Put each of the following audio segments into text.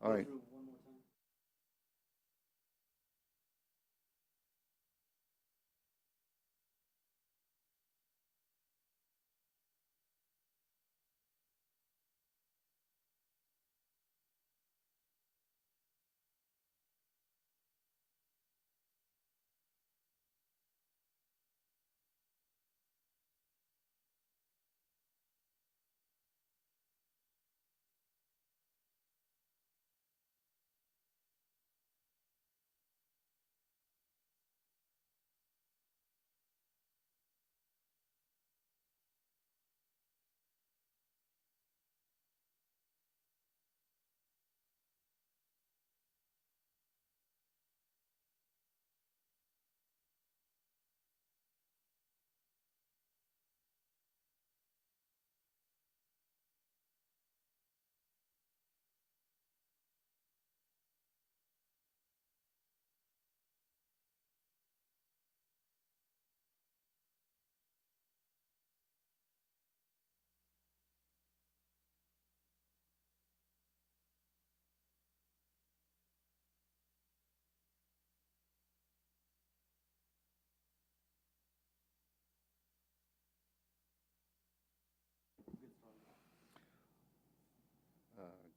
All right.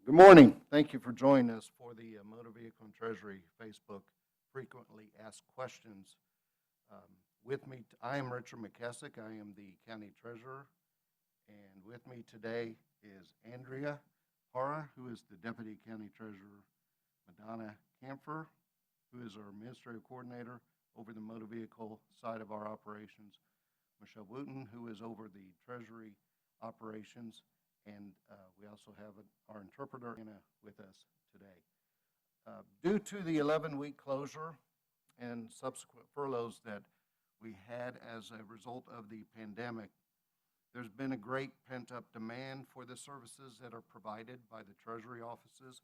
Good morning. Thank you for joining us for the Motor Vehicle and Treasury Facebook Frequently Asked Questions. With me, I am Richard McKessick. I am the County Treasurer. And with me today is Andrea Parra, who is the Deputy County Treasurer, Madonna Camphor, who is our Administrative Coordinator over the motor vehicle side of our operations, Michelle Wooten, who is over the Treasury operations, and we also have our interpreter with us today. Due to the 11-week closure and subsequent furloughs that we had as a result of the pandemic, there's been a great pent-up demand for the services that are provided by the Treasury offices,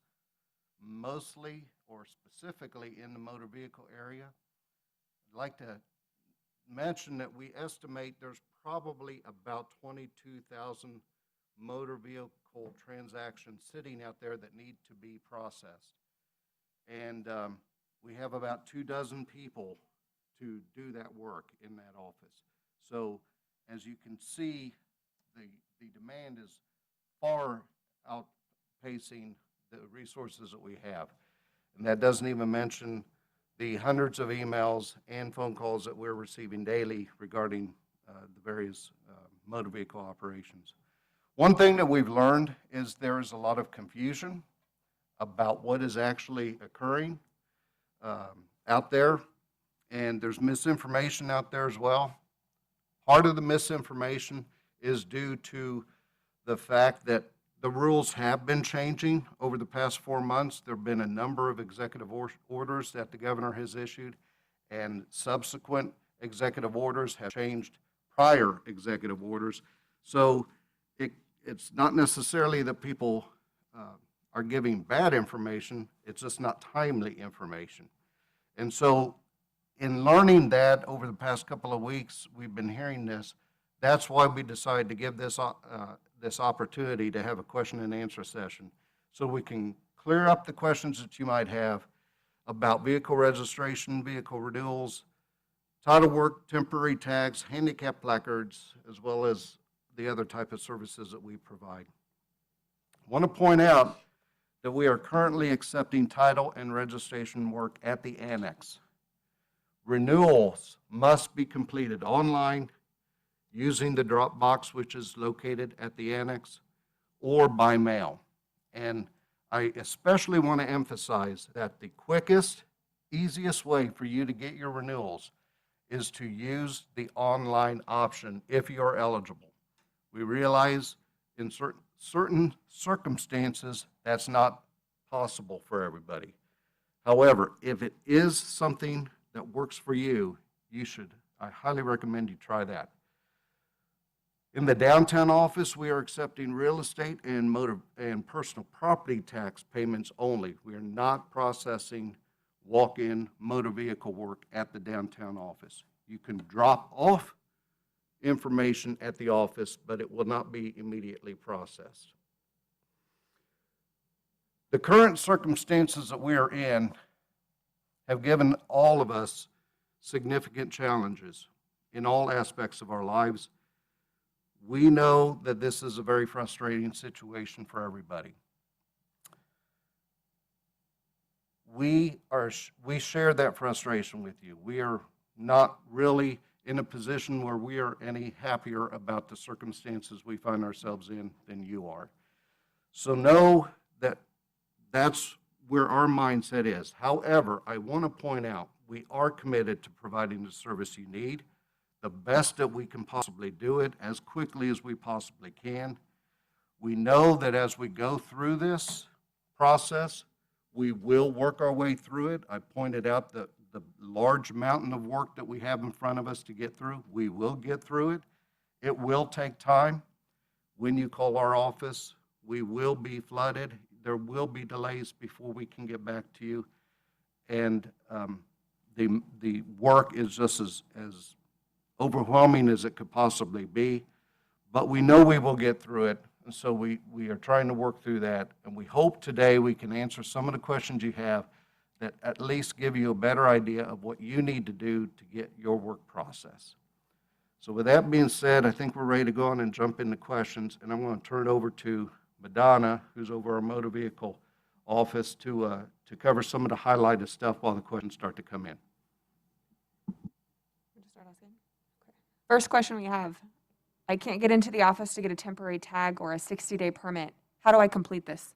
mostly or specifically in the motor vehicle area. I'd like to mention that we estimate there's probably about 22,000 motor vehicle transactions sitting out there that need to be processed. And we have about 24 people to do that work in that office. So as you can see, the demand is far outpacing the resources that we have. And that doesn't even mention the hundreds of emails and phone calls that we're receiving daily regarding the various motor vehicle operations. One thing that we've learned is there is a lot of confusion about what is actually occurring out there, and there's misinformation out there as well. Part of the misinformation is due to the fact that the rules have been changing over the past 4 months. There have been a number of executive orders that the governor has issued, and subsequent executive orders have changed prior executive orders. So it's not necessarily that people are giving bad information, it's just not timely information. And so in learning that over the past couple of weeks, we've been hearing this. That's why we decided to give this opportunity to have a question and answer session, so we can clear up the questions that you might have about vehicle registration, vehicle renewals, title work, temporary tags, handicap placards, as well as the other type of services that we provide. I want to point out that we are currently accepting title and registration work at the annex. Renewals must be completed online using the drop box, which is located at the annex, or by mail. And I especially want to emphasize that the quickest, easiest way for you to get your renewals is to use the online option if you're eligible. We realize in certain circumstances that's not possible for everybody. However, if it is something that works for you, I highly recommend you try that. In the downtown office, we are accepting real estate and motor and personal property tax payments only. We are not processing walk-in motor vehicle work at the downtown office. You can drop off information at the office, but it will not be immediately processed. The current circumstances that we are in have given all of us significant challenges in all aspects of our lives. We know that this is a very frustrating situation for everybody. We share that frustration with you. We are not really in a position where we are any happier about the circumstances we find ourselves in than you are. So know that that's where our mindset is. However, I want to point out we are committed to providing the service you need, the best that we can possibly do it, as quickly as we possibly can. We know that as we go through this process, we will work our way through it. I pointed out the large mountain of work that we have in front of us to get through. We will get through it. It will take time. When you call our office, we will be flooded. There will be delays before we can get back to you. And the work is just as overwhelming as it could possibly be. But we know we will get through it. And so we are trying to work through that. And we hope today we can answer some of the questions you have that at least give you a better idea of what you need to do to get your work process. So with that being said, I think we're ready to go on and jump into questions. And I'm going to turn it over to Madonna, who's over our motor vehicle office, to cover some of the highlighted stuff while the questions start to come in. First question we have. I can't get into the office to get a temporary tag or a 60-day permit. How do I complete this?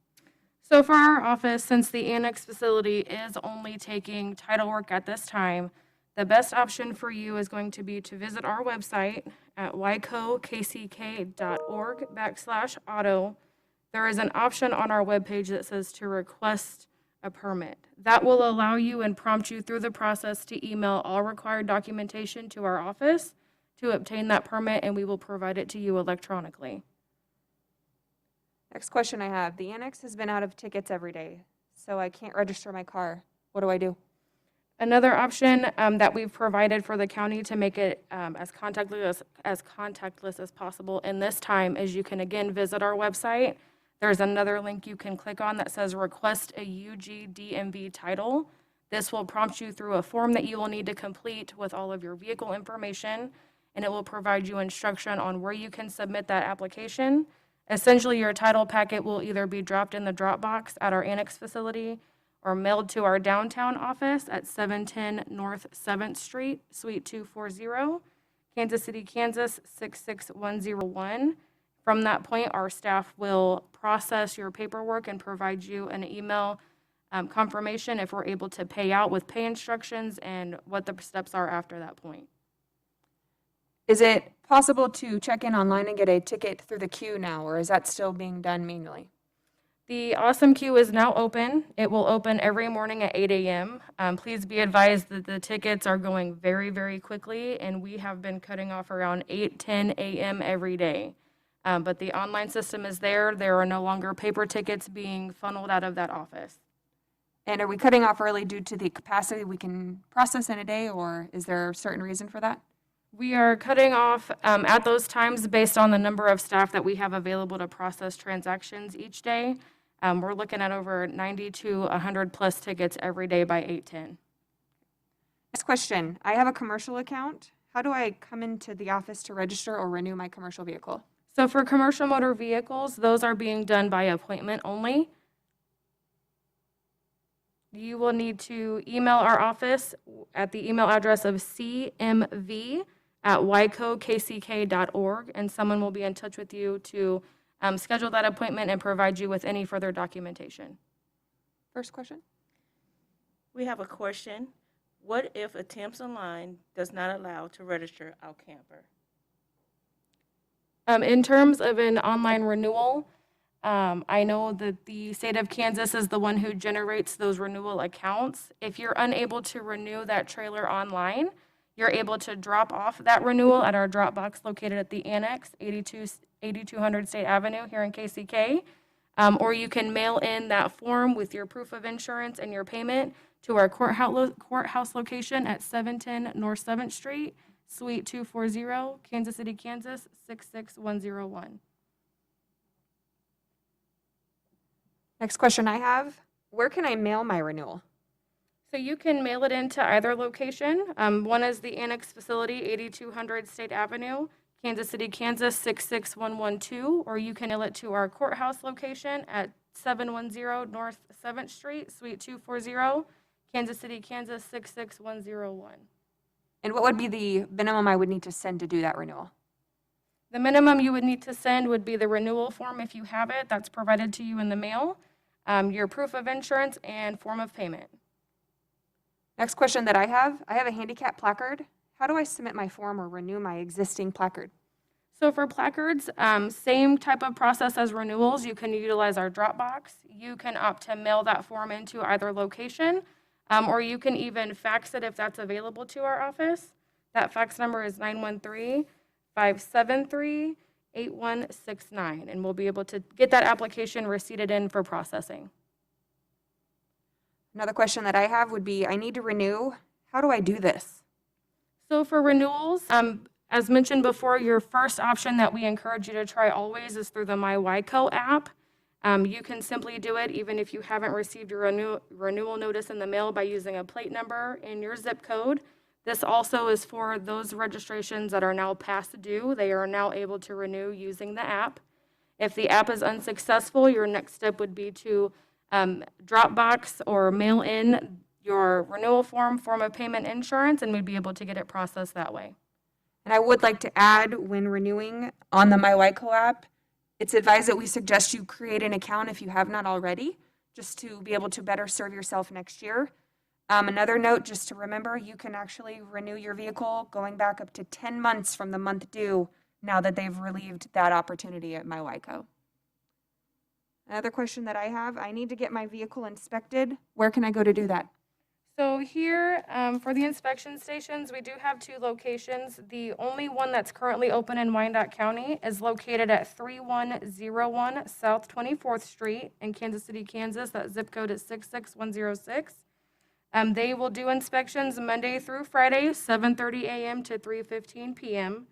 So for our office, since the annex facility is only taking title work at this time, the best option for you is going to be to visit our website at wicokck.org/auto. There is an option on our webpage that says to request a permit. That will allow you and prompt you through the process to email all required documentation to our office to obtain that permit, and we will provide it to you electronically. Next question I have. The annex has been out of tickets every day, so I can't register my car. What do I do? Another option that we've provided for the county to make it as contactless as possible in this time is you can again visit our website. There's another link you can click on that says request a UGDMV title. This will prompt you through a form that you will need to complete with all of your vehicle information, and it will provide you instruction on where you can submit that application. Essentially, your title packet will either be dropped in the drop box at our annex facility or mailed to our downtown office at 710 North 7th Street, Suite 240, Kansas City, Kansas 66101. From that point, our staff will process your paperwork and provide you an email confirmation if we're able to pay out with pay instructions and what the steps are after that point. Is it possible to check in online and get a ticket through the queue now, or is that still being done manually? The Awesome Queue is now open. It will open every morning at 8 a.m. Please be advised that the tickets are going very, very quickly, and we have been cutting off around 8:10 a.m. every day. But the online system is there. There are no longer paper tickets being funneled out of that office. And are we cutting off early due to the capacity we can process in a day, or is there a certain reason for that? We are cutting off at those times based on the number of staff that we have available to process transactions each day. We're looking at over 90 to 100 plus tickets every day by 8:10. Next question. I have a commercial account. How do I come into the office to register or renew my commercial vehicle? So for commercial motor vehicles, those are being done by appointment only. You will need to email our office at the email address of cmv@wicokck.org, and someone will be in touch with you to schedule that appointment and provide you with any further documentation. First question. We have a question. What if attempts online does not allow to register our camper? In terms of an online renewal, I know that the state of Kansas is the one who generates those renewal accounts. If you're unable to renew that trailer online, you're able to drop off that renewal at our drop box located at the Annex, 8200 State Avenue here in KCK. Or you can mail in that form with your proof of insurance and your payment to our courthouse location at 710 North 7th Street, Suite 240, Kansas City, Kansas 66101. Next question I have, where can I mail my renewal? So you can mail it into either location. One is the Annex Facility, 8200 State Avenue, Kansas City, Kansas, 66112, or you can mail it to our courthouse location at 710 North 7th Street, Suite 240, Kansas City, Kansas, 66101. And what would be the minimum I would need to send to do that renewal? The minimum you would need to send would be the renewal form if you have it. That's provided to you in the mail, your proof of insurance, and form of payment. Next question that I have a handicap placard. How do I submit my form or renew my existing placard? So for placards, same type of process as renewals. You can utilize our Dropbox. You can opt to mail that form into either location, or you can even fax it if that's available to our office. That fax number is 913-573-8169, and we'll be able to get that application receipted in for processing. Another question that I have would be, I need to renew. How do I do this? So for renewals, as mentioned before, your first option that we encourage you to try always is through the MyWICO app. You can simply do it even if you haven't received your renewal notice in the mail by using a plate number and your zip code. This also is for those registrations that are now past due. They are now able to renew using the app. If the app is unsuccessful, your next step would be to Dropbox or mail in your renewal form of payment, insurance, and we'd be able to get it processed that way. And I would like to add, when renewing on the MyWICO app, it's advised that we suggest you create an account if you have not already, just to be able to better serve yourself next year. Another note, just to remember, you can actually renew your vehicle going back up to 10 months from the month due now that they've relieved that opportunity at MyWICO. Another question that I have, I need to get my vehicle inspected. Where can I go to do that? So here, for the inspection stations, we do have 2 locations. The only one that's currently open in Wyandotte County is located at 3101 South 24th Street in Kansas City, Kansas. That zip code is 66106. They will do inspections Monday through Friday, 7:30 a.m. to 3:15 p.m.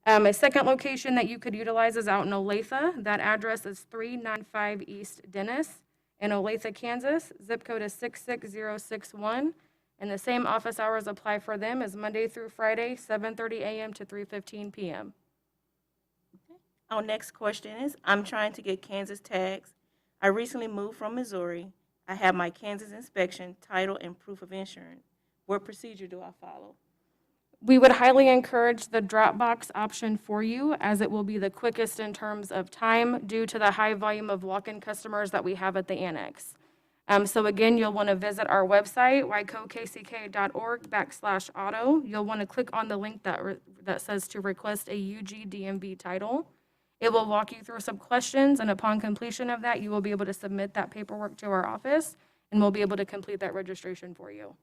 A second location that you could utilize is out in Olathe. That address is 395 East Dennis in Olathe, Kansas. Zip code is 66061. And the same office hours apply for them as Monday through Friday, 7:30 a.m. to 3:15 p.m. Our next question is, I'm trying to get Kansas tags. I recently moved from Missouri. I have my Kansas inspection, title, and proof of insurance. What procedure do I follow? We would highly encourage the Dropbox option for you, as it will be the quickest in terms of time due to the high volume of walk-in customers that we have at the annex. So again, you'll want to visit our website, wicokck.org/auto. You'll want to click on the link that says to request a UG DMV title. It will walk you through some questions, and upon completion of that, you will be able to submit that paperwork to our office, and we'll be able to complete that registration for you.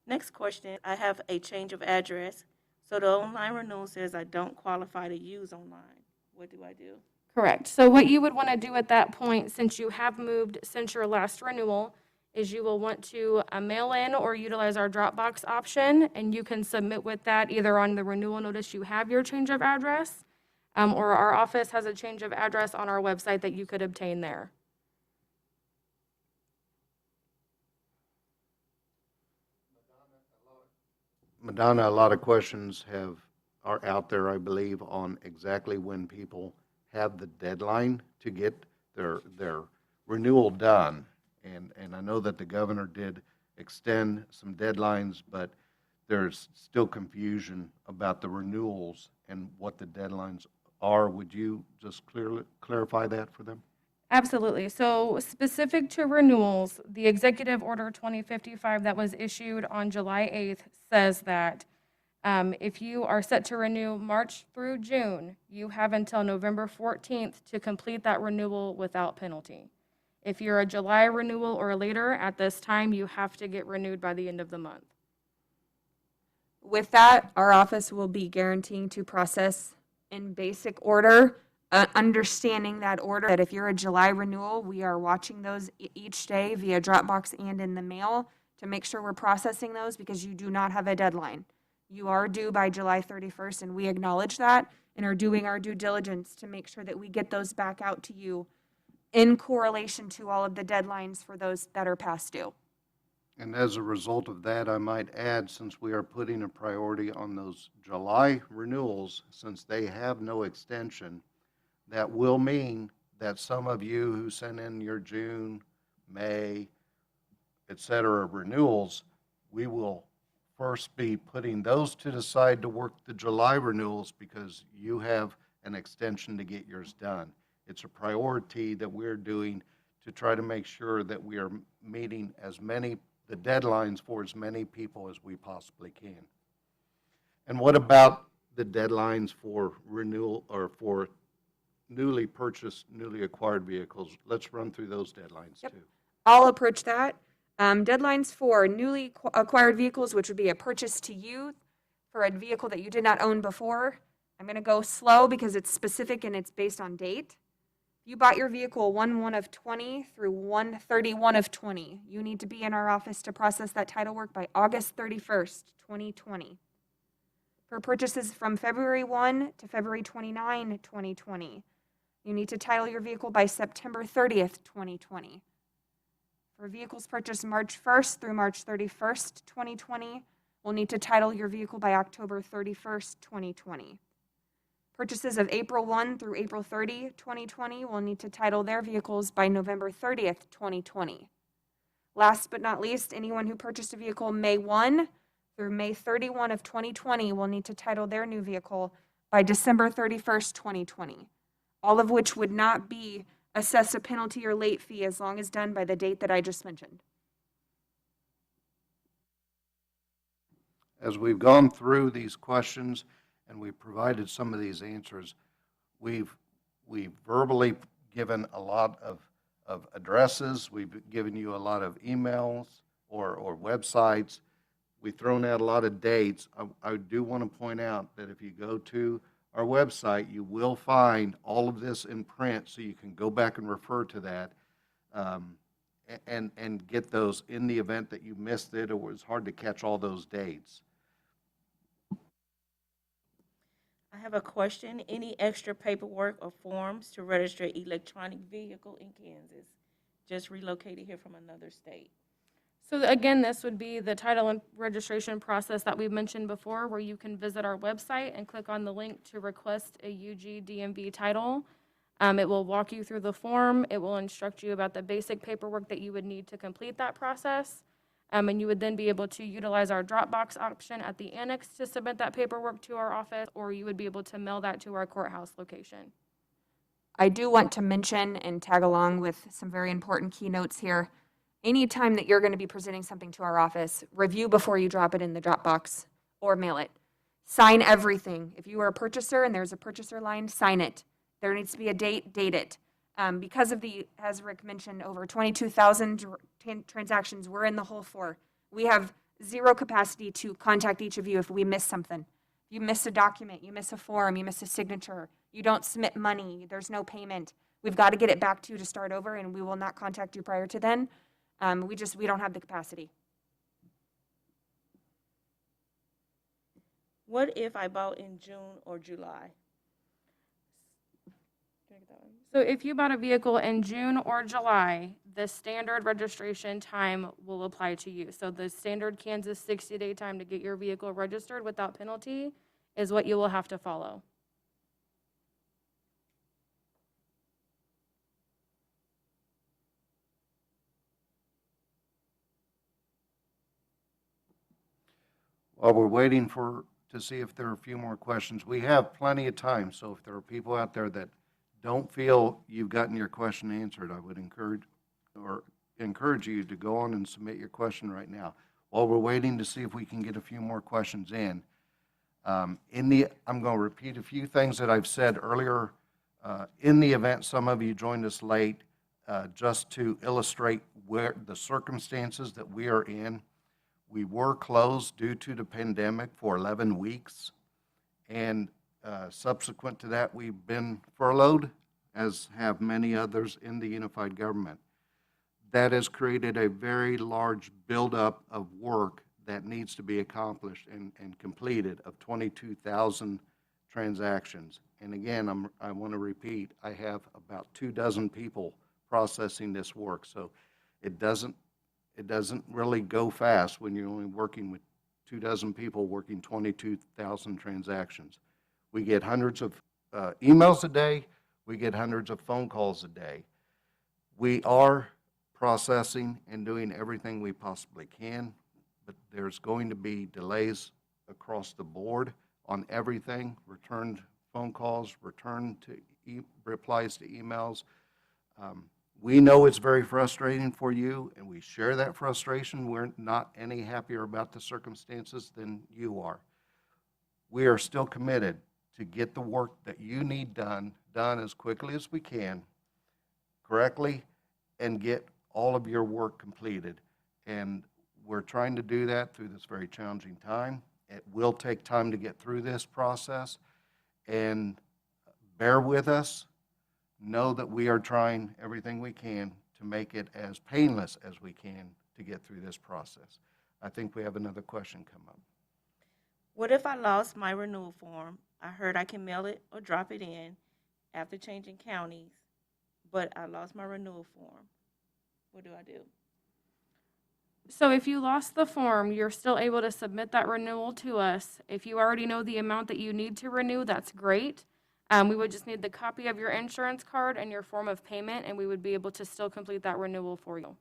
Next question, I have a change of address. So the online renewal says I don't qualify to use online. What do I do? Correct. So what you would want to do at that point, since you have moved since your last renewal, is you will want to mail in or utilize our Dropbox option, and you can submit with that either on the renewal notice you have your change of address, or our office has a change of address on our website that you could obtain there. Madonna, a lot of questions are out there, I believe, on exactly when people have the deadline to get their renewal done. And I know that the governor did extend some deadlines, but there's still confusion about the renewals and what the deadlines are. Would you just clarify that for them? Absolutely. So specific to renewals, the Executive Order 2055 that was issued on July 8th says that if you are set to renew March through June, you have until November 14th to complete that renewal without penalty. If you're a July renewal or later, at this time, you have to get renewed by the end of the month. With that, our office will be guaranteeing to process in basic order, understanding that order, that if you're a July renewal, we are watching those each day via Dropbox and in the mail to make sure we're processing those, because you do not have a deadline. You are due by July 31st, and we acknowledge that, and are doing our due diligence to make sure that we get those back out to you in correlation to all of the deadlines for those that are past due. And as a result of that, I might add, since we are putting a priority on those July renewals, since they have no extension, that will mean that some of you who sent in your June, May, et cetera, renewals, we will first be putting those to the side to work the July renewals because you have an extension to get yours done. It's a priority that we're doing to try to make sure that we are meeting the deadlines for as many people as we possibly can. And what about the deadlines for renewal or for newly purchased, newly acquired vehicles? Let's run through those deadlines Yep. too. I'll approach that. Deadlines for newly acquired vehicles, which would be a purchase to you for a vehicle that you did not own before. I'm going to go slow because it's specific and it's based on date. You bought your vehicle 1/1 of 20 through 1/31 of 20. You need to be in our office to process that title work by August 31st, 2020. For purchases from February 1 to February 29, 2020, you need to title your vehicle by September 30th, 2020. For vehicles purchased March 1st through March 31st, 2020, we'll need to title your vehicle by October 31st, 2020. Purchases of April 1 through April 30, 2020 will need to title their vehicles by November 30th, 2020. Last but not least, anyone who purchased a vehicle May 1 through May 31 of 2020 will need to title their new vehicle by December 31st, 2020, all of which would not be assessed a penalty or late fee as long as done by the date that I just mentioned. As we've gone through these questions and we've provided some of these answers, we've verbally given a lot of addresses, we've given you a lot of emails or websites, we've thrown out a lot of dates. I do want to point out that if you go to our website, you will find all of this in print, so you can go back and refer to that and get those in the event that you missed it or it was hard to catch all those dates. I have a question. Any extra paperwork or forms to register electronic vehicle in Kansas? Just relocated here from another state. So again, this would be the title and registration process that we mentioned before, where you can visit our website and click on the link to request a UG DMV title. It will walk you through the form. It will instruct you about the basic paperwork that you would need to complete that process. And you would then be able to utilize our Dropbox option at the annex to submit that paperwork to our office, or you would be able to mail that to our courthouse location. I do want to mention and tag along with some very important keynotes here. Anytime that you're going to be presenting something to our office, review before you drop it in the Dropbox or mail it. Sign everything. If you are a purchaser and there's a purchaser line, sign it. There needs to be a date, date it. Because of the, as Rick mentioned, over 22,000 transactions we're in the hole for, we have zero capacity to contact each of you if we miss something. If you miss a document, you miss a form, you miss a signature, you don't submit money, there's no payment, we've got to get it back to you to start over, and we will not contact you prior to then. We don't have the capacity. What if I bought in June or July? So if you bought a vehicle in June or July, the standard registration time will apply to you. So the standard Kansas 60-day time to get your vehicle registered without penalty is what you will have to follow. While we're waiting to see if there are a few more questions, we have plenty of time. So if there are people out there that don't feel you've gotten your question answered, I would encourage you to go on and submit your question right now. While we're waiting to see if we can get a few more questions in, I'm going to repeat a few things that I've said earlier. In the event some of you joined us late, just to illustrate where the circumstances that we are in, we were closed due to the pandemic for 11 weeks, and subsequent to that, we've been furloughed, as have many others in the unified government. That has created a very large buildup of work that needs to be accomplished and completed of 22,000 transactions. And again, I want to repeat, I have about 24 people processing this work. So it doesn't really go fast when you're only working with 24 people working 22,000 transactions. We get hundreds of emails a day. We get hundreds of phone calls a day. We are processing and doing everything we possibly can, but there's going to be delays across the board on everything, returned phone calls, replies to emails. We know it's very frustrating for you, and we share that frustration. We're not any happier about the circumstances than you are. We are still committed to get the work that you need done as quickly as we can, correctly, and get all of your work completed. And we're trying to do that through this very challenging time. It will take time to get through this process, and bear with us. Know that we are trying everything we can to make it as painless as we can to get through this process. I think we have another question come up. What if I lost my renewal form? I heard I can mail it or drop it in after changing counties, but I lost my renewal form. What do I do? So if you lost the form, you're still able to submit that renewal to us. If you already know the amount that you need to renew, that's great. We would just need the copy of your insurance card and your form of payment, and we would be able to still complete that renewal for you.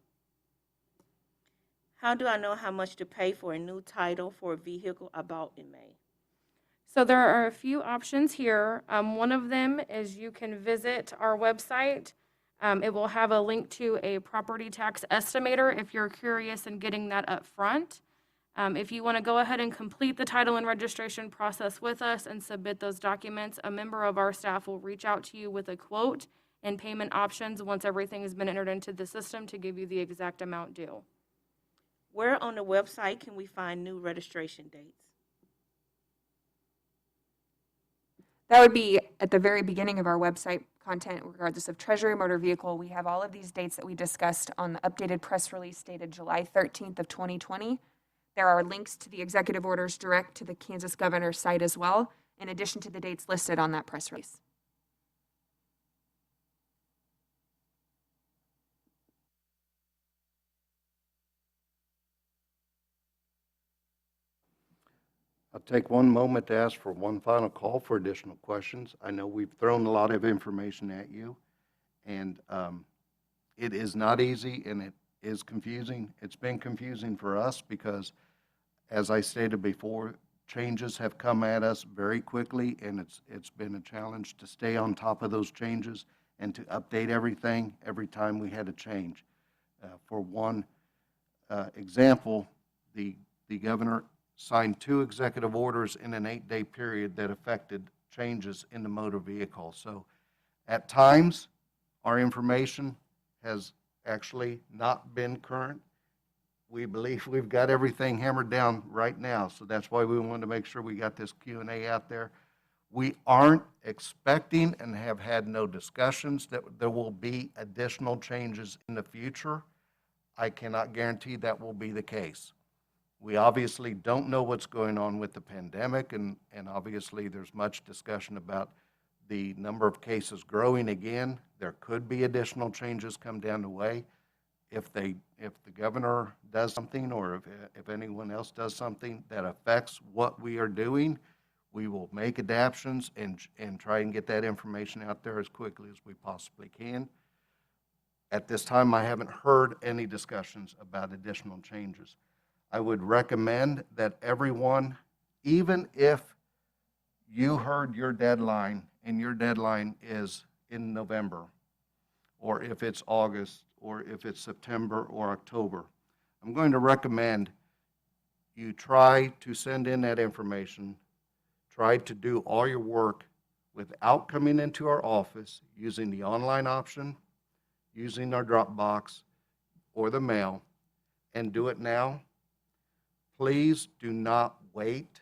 How do I know how much to pay for a new title for a vehicle I bought in May? So there are a few options here. One of them is you can visit our website. It will have a link to a property tax estimator if you're curious in getting that up front. If you want to go ahead and complete the title and registration process with us and submit those documents, a member of our staff will reach out to you with a quote and payment options once everything has been entered into the system to give you the exact amount due. Where on the website can we find new registration dates? That would be at the very beginning of our website content, regardless of Treasury, motor vehicle. We have all of these dates that we discussed on the updated press release dated July 13th of 2020. There are links to the executive orders direct to the Kansas governor's site as well, in addition to the dates listed on that press release. I'll take one moment to ask for one final call for additional questions. I know we've thrown a lot of information at you, and it is not easy, and it is confusing. It's been confusing for us because, as I stated before, changes have come at us very quickly, and it's been a challenge to stay on top of those changes and to update everything every time we had a change. For one example, the governor signed 2 executive orders in an 8-day period that affected changes in the motor vehicle. So at times, our information has actually not been current. We believe we've got everything hammered down right now, so that's why we wanted to make sure we got this Q&A out there. We aren't expecting and have had no discussions that there will be additional changes in the future. I cannot guarantee that will be the case. We obviously don't know what's going on with the pandemic, and obviously there's much discussion about the number of cases growing again. There could be additional changes come down the way. If the governor does something, or if anyone else does something that affects what we are doing, we will make adaptations and try and get that information out there as quickly as we possibly can. At this time, I haven't heard any discussions about additional changes. I would recommend that everyone, even if you heard your deadline and your deadline is in November, or if it's August, or if it's September or October, I'm going to recommend you try to send in that information, try to do all your work without coming into our office, using the online option, using our Dropbox or the mail, and do it now. Please do not wait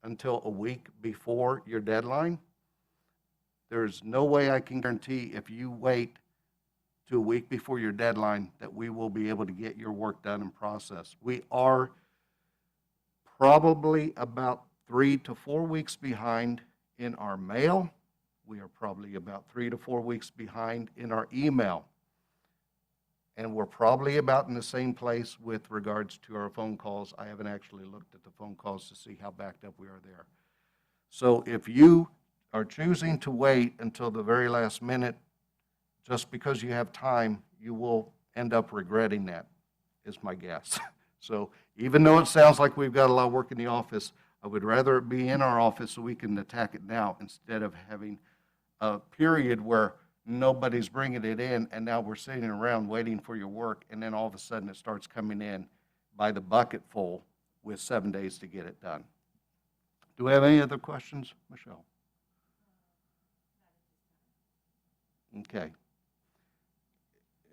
until a week before your deadline. There's no way I can guarantee if you wait to a week before your deadline that we will be able to get your work done and processed. We are probably about 3 to 4 weeks behind in our mail. We are probably about 3 to 4 weeks behind in our email. And we're probably about in the same place with regards to our phone calls. I haven't actually looked at the phone calls to see how backed up we are there. So if you are choosing to wait until the very last minute, just because you have time, you will end up regretting that, is my guess. So even though it sounds like we've got a lot of work in the office, I would rather it be in our office so we can attack it now instead of having a period where nobody's bringing it in, and now we're sitting around waiting for your work, and then all of a sudden it starts coming in by the bucket full with 7 days to get it done. Do we have any other questions, Michelle? Okay.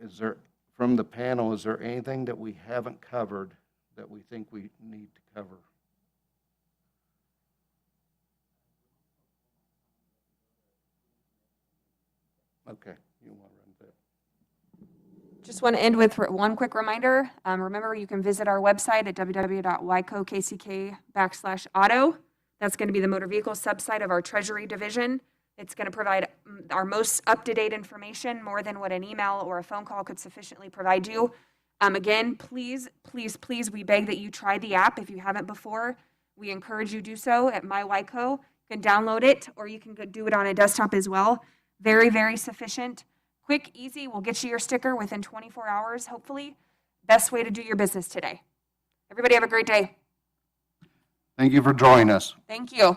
Is there, from the panel, is there anything that we haven't covered that we think we need to cover? Okay, you want to run that? Just want to end with one quick reminder. Remember, you can visit our website at www.wycokck.auto. That's going to be the motor vehicle subsite of our Treasury division. It's going to provide our most up-to-date information, more than what an email or a phone call could sufficiently provide you. Again, please, please, please, we beg that you try the app if you haven't before. We encourage you to do so at MyWyco. You can download it, or you can do it on a desktop as well. Very, very sufficient. Quick, easy, we'll get you your sticker within 24 hours, hopefully. Best way to do your business today. Everybody have a great day. Thank you for joining us. Thank you.